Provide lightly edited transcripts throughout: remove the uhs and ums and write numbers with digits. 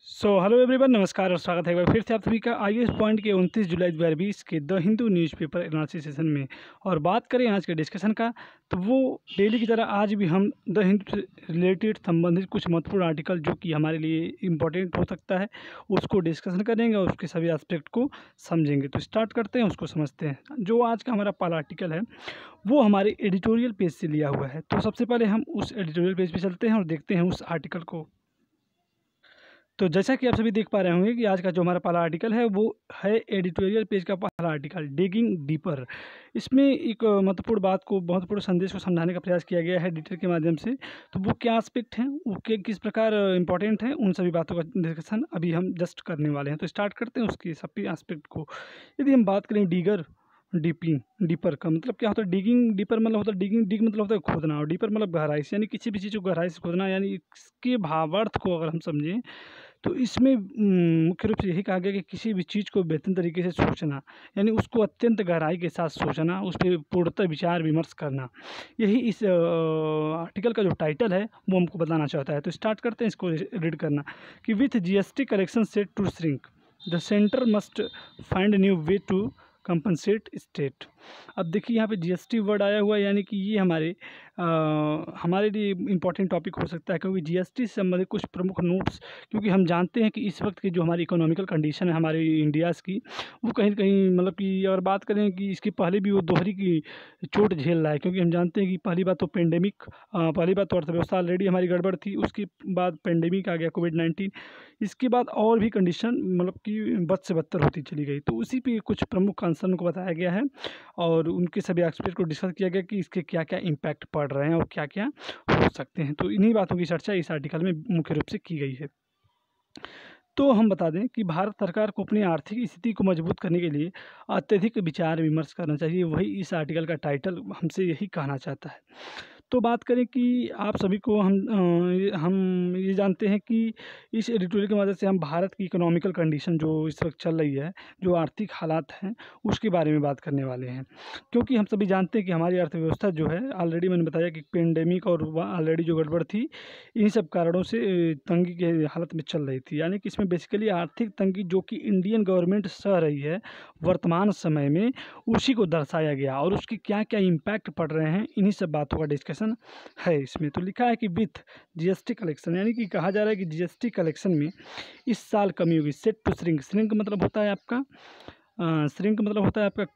Hello everyone, नमस्कार और स्वागत है एक बार फिर से आप सभी का आईएएस पॉइंट के 29 जुलाई 2020 के the Hindu newspaper analysis session में। और बात करें आज के डिस्कशन का, तो वो डेली की तरह आज भी हम द हिंदू से रिलेटेड संबंधित कुछ महत्वपूर्ण आर्टिकल जो कि हमारे लिए इम्पोर्टेंट हो सकता है उसको डिस्कशन करेंगे और उसके सभी एस्पेक्ट को समझेंगे। तो स्टार्ट करते हैं, उसको समझते हैं। जो आज का हमारा पहला आर्टिकल है वो हमारे एडिटोरियल पेज से लिया हुआ है। तो सबसे पहले हम उस एडिटोरियल पेज पर चलते हैं और देखते हैं उस आर्टिकल को। तो जैसा कि आप सभी देख पा रहे होंगे कि आज का जो हमारा पहला आर्टिकल है वो है एडिटोरियल पेज का पहला आर्टिकल, डिगिंग डीपर। इसमें एक महत्वपूर्ण संदेश को समझाने का प्रयास किया गया है एडिटर के माध्यम से। तो वो क्या एस्पेक्ट हैं, वो किस प्रकार इंपॉर्टेंट हैं, उन सभी बातों का डिस्कशन अभी हम जस्ट करने वाले हैं। तो स्टार्ट करते हैं उसकी सभी एस्पेक्ट को। यदि हम बात करें डीपर का मतलब क्या होता है। डिगिंग डीपर मतलब होता है डिग मतलब होता है खोदना, और डीपर मतलब गहराई से, यानी किसी भी चीज़ को गहराई से खोदना। यानी इसके भावार्थ को अगर हम समझें तो इसमें मुख्य रूप से यही कहा गया कि किसी भी चीज़ को बेहतर तरीके से सोचना, यानी उसको अत्यंत गहराई के साथ सोचना, उस पर पूर्णतः विचार विमर्श करना। यही इस आर्टिकल का जो टाइटल है वो हमको बताना चाहता है। तो स्टार्ट करते हैं इसको रीड करना कि with GST collection set to shrink the centre must find new way to compensate state. अब देखिए यहाँ पे जीएसटी वर्ड आया हुआ है, यानी कि ये हमारे लिए इम्पॉर्टेंट टॉपिक हो सकता है, क्योंकि जीएसटी से संबंधित कुछ प्रमुख नोट्स, क्योंकि हम जानते हैं कि इस वक्त की जो हमारी इकोनॉमिकल कंडीशन है हमारे इंडियाज़ की, वो कहीं न कहीं मतलब कि अगर बात करें कि इसके पहले भी वो दोहरी की चोट झेल रहा है। क्योंकि हम जानते हैं कि पहली बात तो पहली बात तो अर्थव्यवस्था ऑलरेडी हमारी गड़बड़ थी, उसके बाद पेंडेमिक आ गया कोविड-19, इसके बाद और भी कंडीशन मतलब कि बद से बदतर होती चली गई। तो उसी पे कुछ प्रमुख कंसर्न को बताया गया है और उनके सभी एक्सपर्ट को डिस्कस किया गया कि इसके क्या-क्या इम्पैक्ट पड़ रहे हैं और क्या-क्या हो सकते हैं। तो इन्हीं बातों की चर्चा इस आर्टिकल में मुख्य रूप से की गई है। तो हम बता दें कि भारत सरकार को अपनी आर्थिक स्थिति को मजबूत करने के लिए अत्यधिक विचार विमर्श करना चाहिए। वही इस आर्टिकल का टाइटल हमसे यही कहना चाहता है। तो बात करें कि आप सभी को हम ये जानते हैं कि इस एडिटोरियल की मदद से हम भारत की इकोनॉमिकल कंडीशन जो इस वक्त चल रही है, जो आर्थिक हालात हैं, उसके बारे में बात करने वाले हैं। क्योंकि हम सभी जानते हैं कि हमारी अर्थव्यवस्था जो है, ऑलरेडी मैंने बताया कि पेंडेमिक और ऑलरेडी जो गड़बड़ थी, इन्हीं सब कारणों से तंगी के हालत में चल रही थी। यानी कि इसमें बेसिकली आर्थिक तंगी जो कि इंडियन गवर्नमेंट सह रही है वर्तमान समय में, उसी को दर्शाया गया और उसके क्या-क्या इम्पैक्ट पड़ रहे हैं, इन्हीं सब बातों का डिस्कशन है इसमें। तो लिखा है कि विथ जीएसटी कलेक्शन, यानी कि कहा जा रहा है कि जीएसटी कलेक्शन में इस साल कमी होगी। सेट टू श्रिंक, श्रिंक मतलब होता है आपका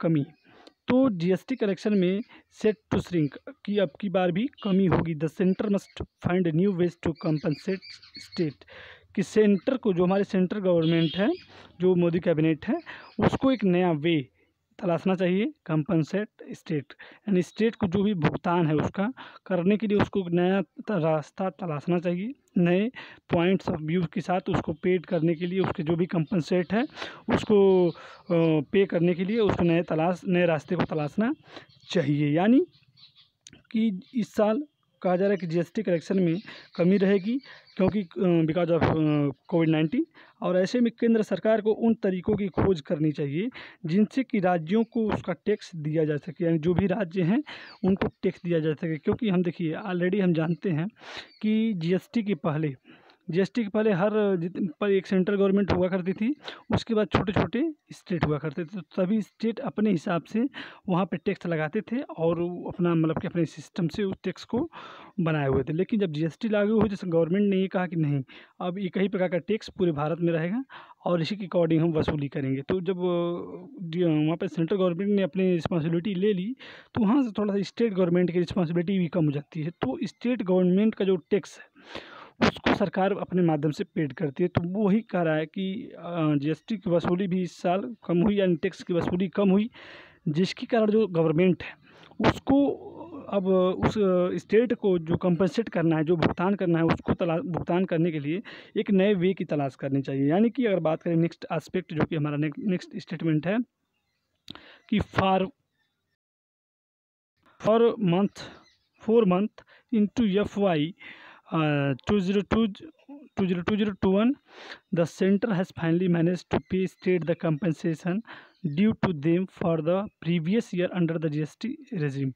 कमी। तो जीएसटी कलेक्शन में सेट टू श्रिंक की अब की बार भी कमी होगी। The centre must find new ways to compensate state, कि सेंटर को, जो हमारे सेंट्रल गवर्नमेंट है, जो मोदी कैबिनेट है, उसको एक नया वे तलाशना चाहिए कंपनसेट स्टेट, यानी स्टेट को जो भी भुगतान है उसका करने के लिए उसको एक नया रास्ता तलाशना चाहिए। नए पॉइंट्स ऑफ व्यू के साथ उसको पेड करने के लिए, उसके जो भी कंपनसेट है उसको पे करने के लिए उसको नए रास्ते को तलाशना चाहिए। यानी कि इस साल कहा जा रहा है कि जीएसटी कलेक्शन में कमी रहेगी, क्योंकि बिकॉज ऑफ कोविड-19। और ऐसे में केंद्र सरकार को उन तरीक़ों की खोज करनी चाहिए जिनसे कि राज्यों को उसका टैक्स दिया जा सके, यानी जो भी राज्य हैं उनको टैक्स दिया जा सके। क्योंकि हम देखिए ऑलरेडी हम जानते हैं कि जीएसटी के पहले हर पर एक सेंट्रल गवर्नमेंट हुआ करती थी, उसके बाद छोटे छोटे स्टेट हुआ करते थे। तो सभी स्टेट अपने हिसाब से वहाँ पे टैक्स लगाते थे और वो अपना मतलब कि अपने सिस्टम से उस टैक्स को बनाए हुए थे। लेकिन जब जीएसटी लागू हुई, जैसे गवर्नमेंट ने ये कहा कि नहीं, अब एक ही प्रकार का टैक्स पूरे भारत में रहेगा और इसी के अकॉर्डिंग हम वसूली करेंगे। तो जब वहाँ पे सेंट्रल गवर्नमेंट ने अपनी रिस्पॉन्सिबिलिटी ले ली, तो वहाँ से थोड़ा सा स्टेट गवर्नमेंट की रिस्पॉन्सिबिलिटी भी कम हो जाती है। तो स्टेट गवर्नमेंट का जो टैक्स है उसको सरकार अपने माध्यम से पेड करती है। तो वो वही कह रहा है कि जीएसटी की वसूली भी इस साल कम हुई, यानी टैक्स की वसूली कम हुई, जिसके कारण जो गवर्नमेंट है उसको अब उस स्टेट को जो कंपनसेट करना है, जो भुगतान करना है, उसको भुगतान करने के लिए एक नए वे की तलाश करनी चाहिए। यानी कि अगर बात करें नेक्स्ट एस्पेक्ट, जो कि हमारा नेक्स्ट स्टेटमेंट है कि for month 4 month into FY 2021, the center has finally managed to pay state the compensation due to them for the previous year under the GST regime।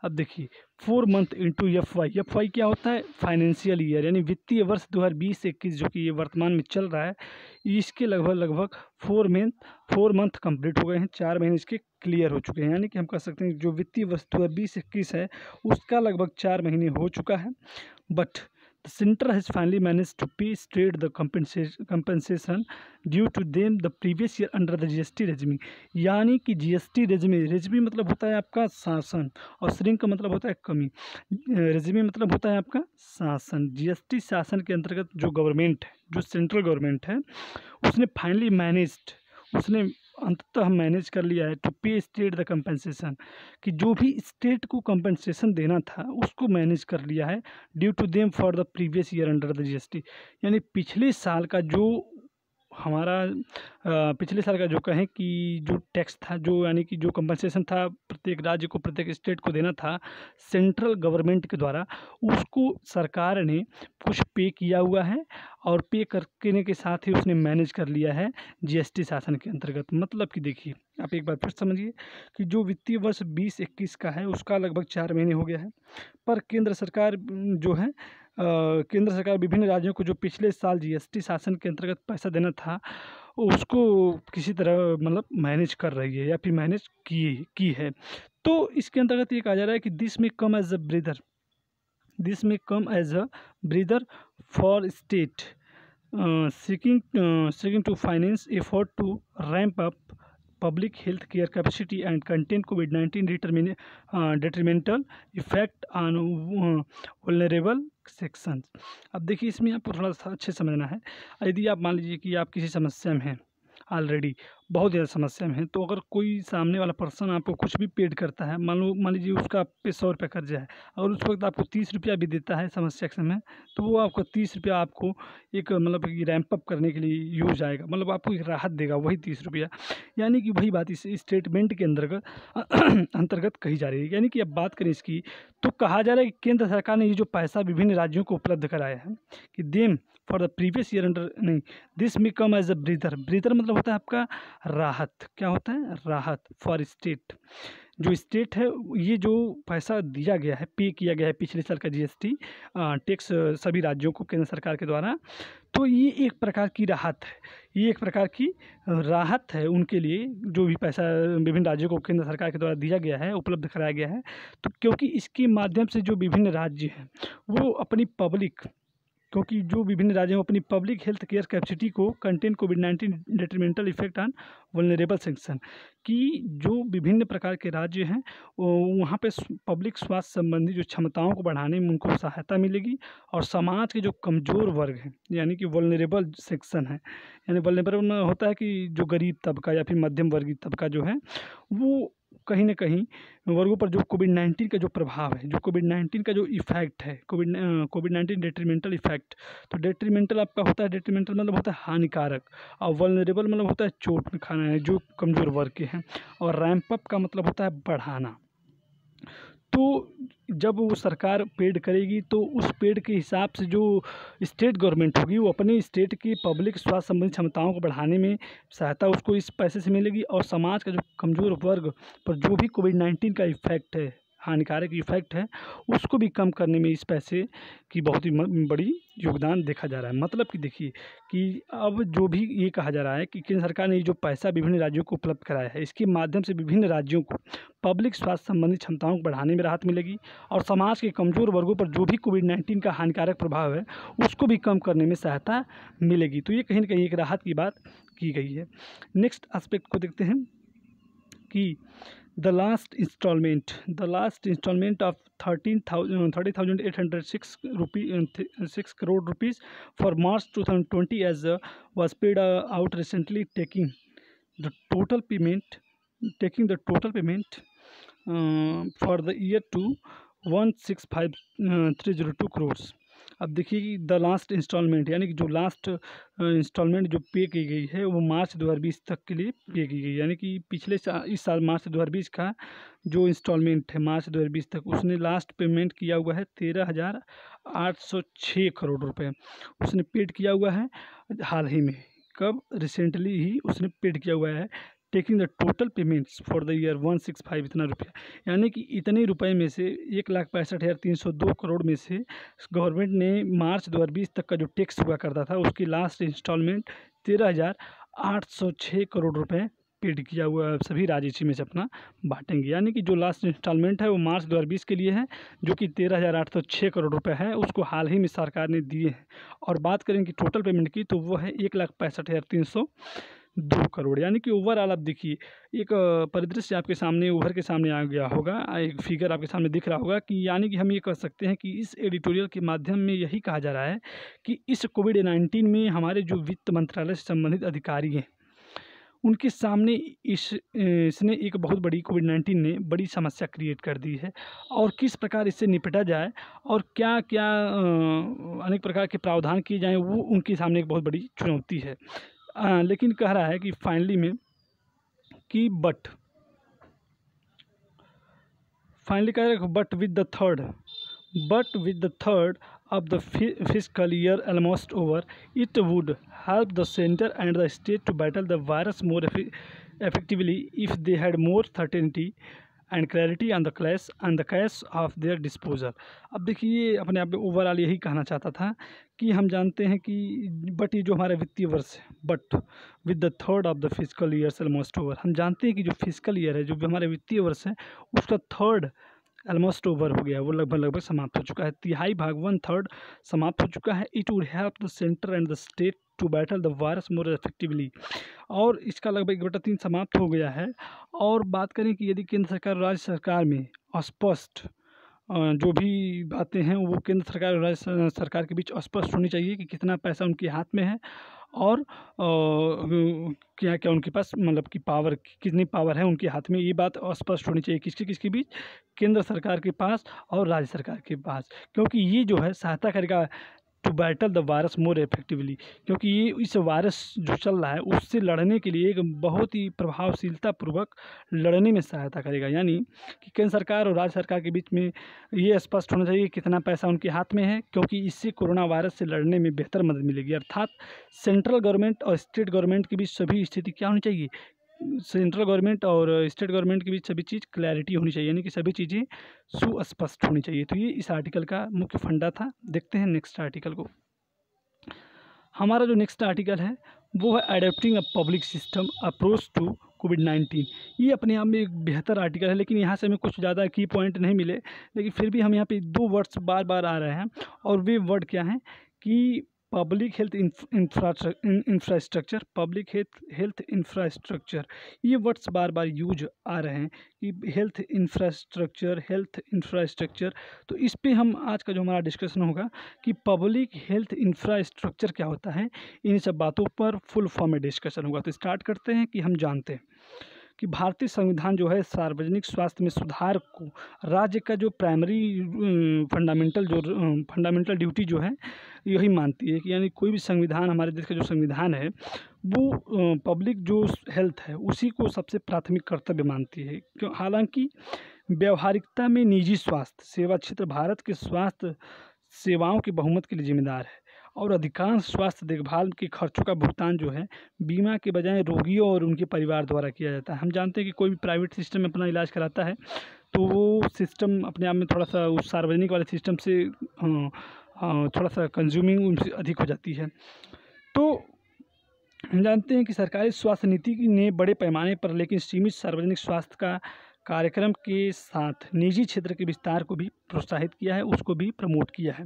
अब देखिए 4 मंथ इंटू एफ वाई क्या होता है, financial year, यानी वित्तीय वर्ष 2020-21 जो कि ये वर्तमान में चल रहा है, इसके लगभग 4 मंथ कंप्लीट हो गए हैं, 4 महीने इसके क्लियर हो चुके हैं। यानी कि हम कह सकते हैं जो वित्तीय वर्ष 2020-21 है उसका लगभग 4 महीने हो चुका है। But the center has finally managed to pay state the compensation due to them the previous year under the GST regime। यानी कि GST रेजिमी मतलब होता है आपका शासन, और श्रिंक का मतलब होता है कमी। रेजिमी मतलब होता है आपका शासन। GST शासन के अंतर्गत जो गवर्नमेंट है, जो सेंट्रल गवर्नमेंट है, उसने फाइनली मैनेज्ड, उसने अंततः मैनेज कर लिया है टू पे स्टेट द कंपनसेशन, कि जो भी स्टेट को कंपनसेशन देना था उसको मैनेज कर लिया है, due to them for the previous year under the GST। यानी पिछले साल का जो हमारा पिछले साल का जो कहें कि जो टैक्स था, जो यानी कि जो कंपनसेशन था प्रत्येक राज्य को, प्रत्येक स्टेट को देना था सेंट्रल गवर्नमेंट के द्वारा, उसको सरकार ने कुछ पे किया हुआ है, और पे करने के साथ ही उसने मैनेज कर लिया है GST शासन के अंतर्गत। मतलब कि देखिए आप एक बार फिर समझिए कि जो वित्तीय वर्ष 20-21 का है उसका लगभग 4 महीने हो गया है, पर केंद्र सरकार जो है केंद्र सरकार विभिन्न राज्यों को जो पिछले साल GST शासन के अंतर्गत पैसा देना था उसको किसी तरह मतलब मैनेज कर रही है, या फिर मैनेज की है। तो इसके अंतर्गत ये कहा जा रहा है कि दिस में come as a breather for state seeking to finance effort to ramp up public health care capacity and contain COVID-19 detrimental effect on vulnerable sections। अब देखिए इसमें आपको थोड़ा सा अच्छे समझना है। यदि आप मान लीजिए कि आप किसी समस्या में हैं, ऑलरेडी बहुत ज़्यादा समस्या में है, तो अगर कोई सामने वाला पर्सन आपको कुछ भी पेड करता है, मान लीजिए उसका आप पे 100 रुपये कर्जा है, और उस वक्त आपको 30 रुपया भी देता है समस्या के समय, तो वो आपको 30 रुपया आपको एक मतलब रैंप अप करने के लिए यूज आएगा, मतलब आपको एक राहत देगा वही 30 रुपया। यानी कि वही बात इस स्टेटमेंट के अंतर्गत कही जा रही है। यानी कि अब बात करें इसकी, तो कहा जा रहा है कि केंद्र सरकार ने ये जो पैसा विभिन्न राज्यों को उपलब्ध कराया है कि them for the previous year under, नहीं, दिस में कम एज अ ब्रीदर मतलब होता है आपका राहत। क्या होता है? राहत फॉर स्टेट। जो स्टेट है ये जो पैसा दिया गया है, पे किया गया है पिछले साल का GST टैक्स सभी राज्यों को केंद्र सरकार के द्वारा, तो ये एक प्रकार की राहत है, ये एक प्रकार की राहत है उनके लिए, जो भी पैसा विभिन्न राज्यों को केंद्र सरकार के द्वारा दिया गया है, उपलब्ध कराया गया है। तो क्योंकि इसके माध्यम से जो विभिन्न राज्य हैं वो अपनी पब्लिक, क्योंकि जो विभिन्न राज्यों में अपनी पब्लिक हेल्थ केयर कैपेसिटी को contain covid detrimental effect on vulnerable section, कि जो विभिन्न प्रकार के राज्य हैं वहाँ पे पब्लिक स्वास्थ्य संबंधी जो क्षमताओं को बढ़ाने में उनको सहायता मिलेगी, और समाज के जो कमज़ोर वर्ग हैं यानी कि वल्नरेबल सेक्शन है, यानी वल्नरेबल होता है कि जो गरीब तबका या फिर मध्यम वर्गीय तबका जो है वो कहीं न कहीं वर्गों पर जो कोविड-19 का जो प्रभाव है, जो कोविड-19 का जो इफ़ेक्ट है, कोविड-19 डेट्रीमेंटल इफ़ेक्ट, तो डेट्रीमेंटल आपका होता है, डेट्रीमेंटल मतलब होता है हानिकारक, और वल्नरेबल मतलब होता है चोट में खाना है, जो कमज़ोर वर्ग के हैं, और रैंप अप का मतलब होता है बढ़ाना। तो जब वो सरकार पेड करेगी तो उस पेड के हिसाब से जो स्टेट गवर्नमेंट होगी वो अपने स्टेट की पब्लिक स्वास्थ्य संबंधी क्षमताओं को बढ़ाने में सहायता उसको इस पैसे से मिलेगी, और समाज का जो कमज़ोर वर्ग पर जो भी कोविड-19 का इफ़ेक्ट है, हानिकारक इफ़ेक्ट है, उसको भी कम करने में इस पैसे की बहुत ही बड़ी योगदान देखा जा रहा है। मतलब कि देखिए कि अब जो भी ये कहा जा रहा है कि केंद्र सरकार ने ये जो पैसा विभिन्न राज्यों को उपलब्ध कराया है, इसके माध्यम से विभिन्न राज्यों को पब्लिक स्वास्थ्य संबंधी क्षमताओं को बढ़ाने में राहत मिलेगी, और समाज के कमज़ोर वर्गों पर जो भी कोविड-19 का हानिकारक प्रभाव है उसको भी कम करने में सहायता मिलेगी। तो ये कहीं न कहीं एक राहत की बात की गई है। नेक्स्ट एस्पेक्ट को देखते हैं कि the last instalment of 30,806 crore rupees for March 2020 as was paid out recently, taking the total payment for the year to 165,302 crores। अब देखिए कि द लास्ट इंस्टॉलमेंट यानी कि जो लास्ट इंस्टॉलमेंट जो पे की गई है वो मार्च 2020 तक के लिए पे की गई, यानी कि पिछले इस साल मार्च 2020 का जो इंस्टॉलमेंट है मार्च 2020 तक, उसने लास्ट पेमेंट किया हुआ है 13,806 करोड़ रुपए उसने पेड किया हुआ है हाल ही में। कब? रिसेंटली ही उसने पेड किया हुआ है taking the total payments for the year 165 इतना रुपया, यानी कि इतने रुपए में से 1,65,302 करोड़ में से गवर्नमेंट ने मार्च 2020 तक का जो टैक्स हुआ करता था उसकी लास्ट इंस्टॉलमेंट 13,806 करोड़ रुपए पेड किया हुआ सभी राज्य इसी में से अपना बांटेंगे। यानी कि जो लास्ट इंस्टॉलमेंट है वो मार्च 2020 के लिए है, जो कि 13,806 करोड़ रुपए है, उसको हाल ही में सरकार ने दिए हैं। और बात करें कि टोटल पेमेंट की तो वो है 1,65,302 करोड़। यानी कि ओवरऑल आप देखिए एक परिदृश्य आपके सामने उभर के सामने आ गया होगा, एक फिगर आपके सामने दिख रहा होगा कि यानी कि हम ये कह सकते हैं कि इस एडिटोरियल के माध्यम में यही कहा जा रहा है कि इस कोविड-19 में हमारे जो वित्त मंत्रालय से संबंधित अधिकारी हैं उनके सामने इसने एक बहुत बड़ी कोविड-19 ने बड़ी समस्या क्रिएट कर दी है, और किस प्रकार इससे निपटा जाए और क्या क्या अनेक प्रकार के प्रावधान किए जाएँ वो उनके सामने एक बहुत बड़ी चुनौती है। लेकिन कह रहा है कि फाइनली में कि फाइनली कह रहा है but with the third of the fiscal year almost over, it would help the center and the state to battle the virus more effectively if they had more certainty and clarity on the cash of their disposal। अब देखिए अपने आप में overall यही कहना चाहता था कि हम जानते हैं कि बट ये जो हमारा वित्तीय वर्ष है, but with the third of the physical year almost over, हम जानते हैं कि जो फिजिकल ईयर है, जो भी हमारे वित्तीय वर्ष है, उसका थर्ड ऑलमोस्ट ओवर हो गया, वो लगभग समाप्त हो चुका है, तिहाई भाग 1/3 समाप्त हो चुका है। It would help the centre and the state to battle the virus more effectively, और इसका लगभग 1/3 समाप्त हो गया है। और बात करें कि यदि केंद्र सरकार और राज्य सरकार में अस्पष्ट जो भी बातें हैं वो केंद्र सरकार और राज्य सरकार के बीच स्पष्ट होनी चाहिए कि कितना पैसा उनके हाथ में है और क्या क्या उनके पास मतलब कि पावर कितनी पावर है उनके हाथ में, ये बात स्पष्ट होनी चाहिए किसके बीच, केंद्र सरकार के पास और राज्य सरकार के पास, क्योंकि ये जो है सहायता करेगा to battle the virus more effectively, क्योंकि ये इस वायरस जो चल रहा है उससे लड़ने के लिए एक बहुत ही प्रभावशीलतापूर्वक लड़ने में सहायता करेगा। यानी कि केंद्र सरकार और राज्य सरकार के बीच में ये स्पष्ट होना चाहिए कितना पैसा उनके हाथ में है, क्योंकि इससे कोरोना वायरस से लड़ने में बेहतर मदद मिलेगी। अर्थात सेंट्रल गवर्नमेंट और स्टेट गवर्नमेंट के बीच सभी स्थिति क्या होनी चाहिए, सेंट्रल गवर्नमेंट और स्टेट गवर्नमेंट के बीच सभी चीज़ क्लैरिटी होनी चाहिए, यानी कि सभी चीज़ें सुस्पष्ट होनी चाहिए। तो ये इस आर्टिकल का मुख्य फंडा था। देखते हैं नेक्स्ट आर्टिकल को। हमारा जो नेक्स्ट आर्टिकल है वो है adapting a public system approach to कोविड-19। ये अपने आप में एक बेहतर आर्टिकल है, लेकिन यहाँ से हमें कुछ ज़्यादा की पॉइंट नहीं मिले, लेकिन फिर भी हम यहाँ पे 2 वर्ड्स बार बार आ रहे हैं, और वे वर्ड क्या हैं कि public health infrastructure, public health infrastructure, ये वर्ड्स बार बार यूज आ रहे हैं कि हेल्थ इंफ्रास्ट्रक्चर। तो इस पे हम आज का जो हमारा डिस्कशन होगा कि पब्लिक हेल्थ इंफ्रास्ट्रक्चर क्या होता है, इन सब बातों पर फुल फॉर्म में डिस्कशन होगा। तो स्टार्ट करते हैं कि हम जानते हैं कि भारतीय संविधान जो है सार्वजनिक स्वास्थ्य में सुधार को राज्य का जो प्राइमरी फंडामेंटल ड्यूटी जो है यही मानती है कि यानी कोई भी संविधान, हमारे देश का जो संविधान है वो पब्लिक जो हेल्थ है उसी को सबसे प्राथमिक कर्तव्य मानती है। क्यों, हालांकि व्यवहारिकता में निजी स्वास्थ्य सेवा क्षेत्र भारत के स्वास्थ्य सेवाओं के बहुमत के लिए जिम्मेदार है, और अधिकांश स्वास्थ्य देखभाल के खर्चों का भुगतान जो है बीमा के बजाय रोगियों और उनके परिवार द्वारा किया जाता है। हम जानते हैं कि कोई भी प्राइवेट सिस्टम में अपना इलाज कराता है तो वो सिस्टम अपने आप में थोड़ा सा उस सार्वजनिक वाले सिस्टम से थोड़ा सा कंज्यूमिंग उनसे अधिक हो जाती है। तो हम जानते हैं कि सरकारी स्वास्थ्य नीति ने बड़े पैमाने पर लेकिन सीमित सार्वजनिक स्वास्थ्य का कार्यक्रम के साथ निजी क्षेत्र के विस्तार को भी प्रोत्साहित किया है, उसको भी प्रमोट किया है।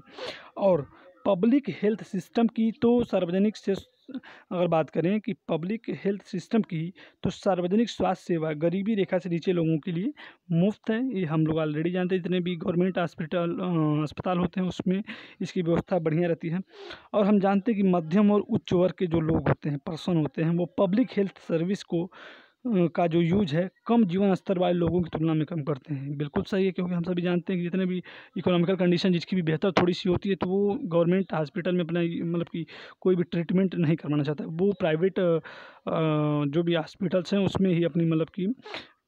और पब्लिक हेल्थ सिस्टम की तो सार्वजनिक से अगर बात करें कि पब्लिक हेल्थ सिस्टम की तो सार्वजनिक स्वास्थ्य सेवा गरीबी रेखा से नीचे लोगों के लिए मुफ्त है। ये हम लोग ऑलरेडी जानते हैं, जितने भी गवर्नमेंट अस्पताल होते हैं उसमें इसकी व्यवस्था बढ़िया रहती है। और हम जानते हैं कि मध्यम और उच्च वर्ग के जो लोग होते हैं, पर्सन होते हैं, वो पब्लिक हेल्थ सर्विस को का जो यूज है कम जीवन स्तर वाले लोगों की तुलना में कम करते हैं। बिल्कुल सही है, क्योंकि हम सभी जानते हैं कि जितने भी इकोनॉमिकल कंडीशन जिसकी भी बेहतर थोड़ी सी होती है तो वो गवर्नमेंट हॉस्पिटल में अपना मतलब कि कोई भी ट्रीटमेंट नहीं करवाना चाहता है, वो प्राइवेट जो भी हॉस्पिटल्स हैं उसमें ही अपनी मतलब कि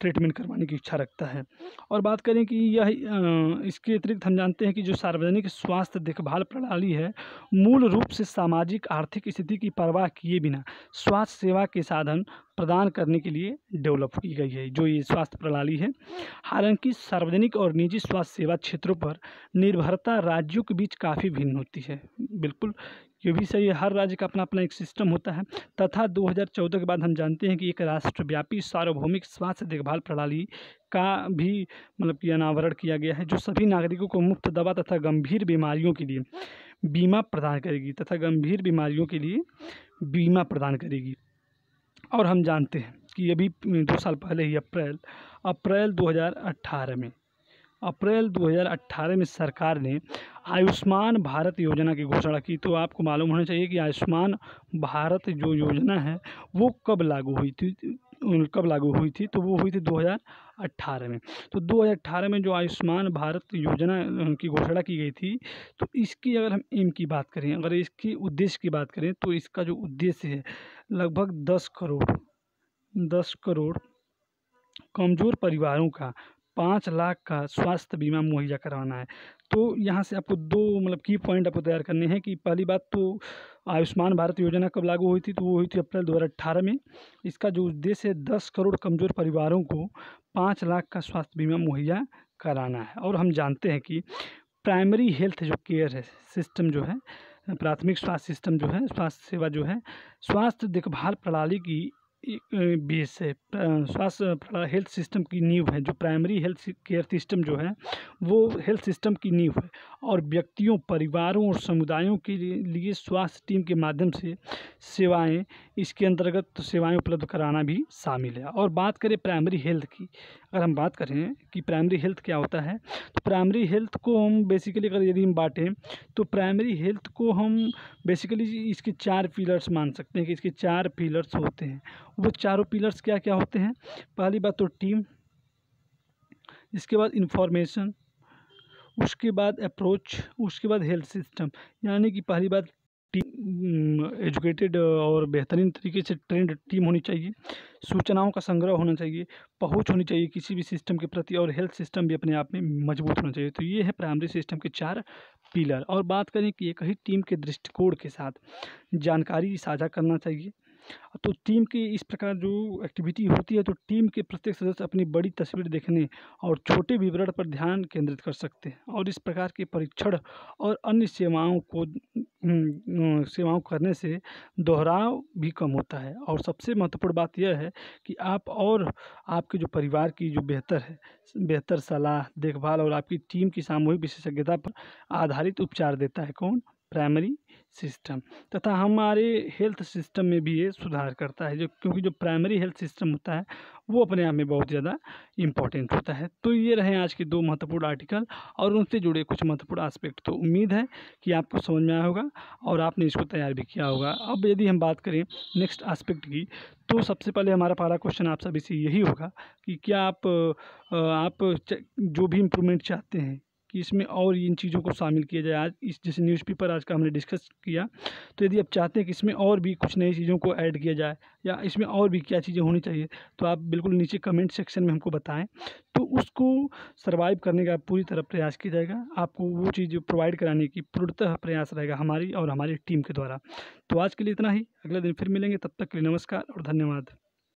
ट्रीटमेंट करवाने की इच्छा रखता है। और बात करें कि यह इसके अतिरिक्त हम जानते हैं कि जो सार्वजनिक स्वास्थ्य देखभाल प्रणाली है, मूल रूप से सामाजिक आर्थिक स्थिति की परवाह किए बिना स्वास्थ्य सेवा के साधन प्रदान करने के लिए डेवलप की गई है, जो ये स्वास्थ्य प्रणाली है। हालांकि सार्वजनिक और निजी स्वास्थ्य सेवा क्षेत्रों पर निर्भरता राज्यों के बीच काफ़ी भिन्न होती है। बिल्कुल ये भी सही है, हर राज्य का अपना अपना एक सिस्टम होता है। तथा 2014 के बाद हम जानते हैं कि एक राष्ट्रव्यापी सार्वभौमिक स्वास्थ्य देखभाल प्रणाली का भी मतलब कि अनावरण किया गया है, जो सभी नागरिकों को मुफ्त दवा तथा गंभीर बीमारियों के लिए बीमा प्रदान करेगी। और हम जानते हैं कि अभी 2 साल पहले ही अप्रैल 2018 में सरकार ने आयुष्मान भारत योजना की घोषणा की। तो आपको मालूम होना चाहिए कि आयुष्मान भारत जो योजना है वो कब लागू हुई थी, तो वो हुई थी 2018 में। तो 2018 में जो आयुष्मान भारत योजना की घोषणा की गई थी, तो इसकी अगर हम एम की बात करें, अगर इसकी उद्देश्य की बात करें, तो इसका जो उद्देश्य है लगभग 10 करोड़ कमज़ोर परिवारों का 5 लाख का स्वास्थ्य बीमा मुहैया करवाना है। तो यहाँ से आपको 2 मतलब की पॉइंट आपको तैयार करने हैं कि पहली बात तो आयुष्मान भारत योजना कब लागू हुई थी, तो वो हुई थी अप्रैल 2018 में। इसका जो उद्देश्य है 10 करोड़ कमज़ोर परिवारों को 5 लाख का स्वास्थ्य बीमा मुहैया कराना है। और हम जानते हैं कि प्राइमरी हेल्थ जो केयर है सिस्टम जो है, प्राथमिक स्वास्थ्य सिस्टम जो है, स्वास्थ्य सेवा जो है, स्वास्थ्य देखभाल प्रणाली की एक बेस है। हेल्थ सिस्टम की नींव है। जो प्राइमरी हेल्थ केयर सिस्टम जो है वो हेल्थ सिस्टम की नींव है, और व्यक्तियों, परिवारों और समुदायों के लिए स्वास्थ्य टीम के माध्यम से सेवाएं, इसके अंतर्गत सेवाएं उपलब्ध कराना भी शामिल है। और बात करें प्राइमरी हेल्थ की, अगर हम बात करें कि प्राइमरी हेल्थ क्या होता है, तो प्राइमरी हेल्थ को हम बेसिकली अगर यदि हम बांटें, तो प्राइमरी हेल्थ को हम बेसिकली इसके 4 पिलर्स मान सकते हैं कि इसके 4 पिलर्स होते हैं। वो चारों पिलर्स क्या क्या होते हैं? पहली बात तो टीम, इसके बाद इंफॉर्मेशन, उसके बाद अप्रोच, उसके बाद हेल्थ सिस्टम। यानी कि पहली बात टीम एजुकेटेड और बेहतरीन तरीके से ट्रेंड टीम होनी चाहिए, सूचनाओं का संग्रह होना चाहिए, पहुंच होनी चाहिए किसी भी सिस्टम के प्रति, और हेल्थ सिस्टम भी अपने आप में मजबूत होना चाहिए। तो ये है प्राइमरी सिस्टम के 4 पिलर। और बात करें कि एक ही टीम के दृष्टिकोण के साथ जानकारी साझा करना चाहिए। तो टीम की इस प्रकार जो एक्टिविटी होती है, तो टीम के प्रत्येक सदस्य अपनी बड़ी तस्वीर देखने और छोटे विवरण पर ध्यान केंद्रित कर सकते हैं। और इस प्रकार के परीक्षण और अन्य सेवाओं करने से दोहराव भी कम होता है। और सबसे महत्वपूर्ण बात यह है कि आप और आपके जो परिवार की जो बेहतर सलाह, देखभाल और आपकी टीम की सामूहिक विशेषज्ञता पर आधारित उपचार देता है। कौन? Primary system. तथा हमारे हेल्थ सिस्टम में भी ये सुधार करता है, क्योंकि जो प्राइमरी हेल्थ सिस्टम होता है वो अपने आप में बहुत ज़्यादा इम्पोर्टेंट होता है। तो ये रहे आज के 2 महत्वपूर्ण आर्टिकल और उनसे जुड़े कुछ महत्वपूर्ण एस्पेक्ट। तो उम्मीद है कि आपको समझ में आया होगा और आपने इसको तैयार भी किया होगा। अब यदि हम बात करें नेक्स्ट एस्पेक्ट की, तो सबसे पहले हमारा पहला क्वेश्चन आप सभी से यही होगा कि क्या आप जो भी इम्प्रूवमेंट चाहते हैं कि इसमें और इन चीज़ों को शामिल किया जाए। आज इस जैसे न्यूज़पेपर आज का हमने डिस्कस किया, तो यदि आप चाहते हैं कि इसमें और भी कुछ नई चीज़ों को ऐड किया जाए या इसमें और भी क्या चीज़ें होनी चाहिए, तो आप बिल्कुल नीचे कमेंट सेक्शन में हमको बताएं। तो उसको सर्वाइव करने का पूरी तरह प्रयास किया जाएगा। आपको वो चीज़ प्रोवाइड कराने की पूर्णतः प्रयास रहेगा हमारी और हमारी टीम के द्वारा। तो आज के लिए इतना ही। अगले दिन फिर मिलेंगे, तब तक के लिए नमस्कार और धन्यवाद।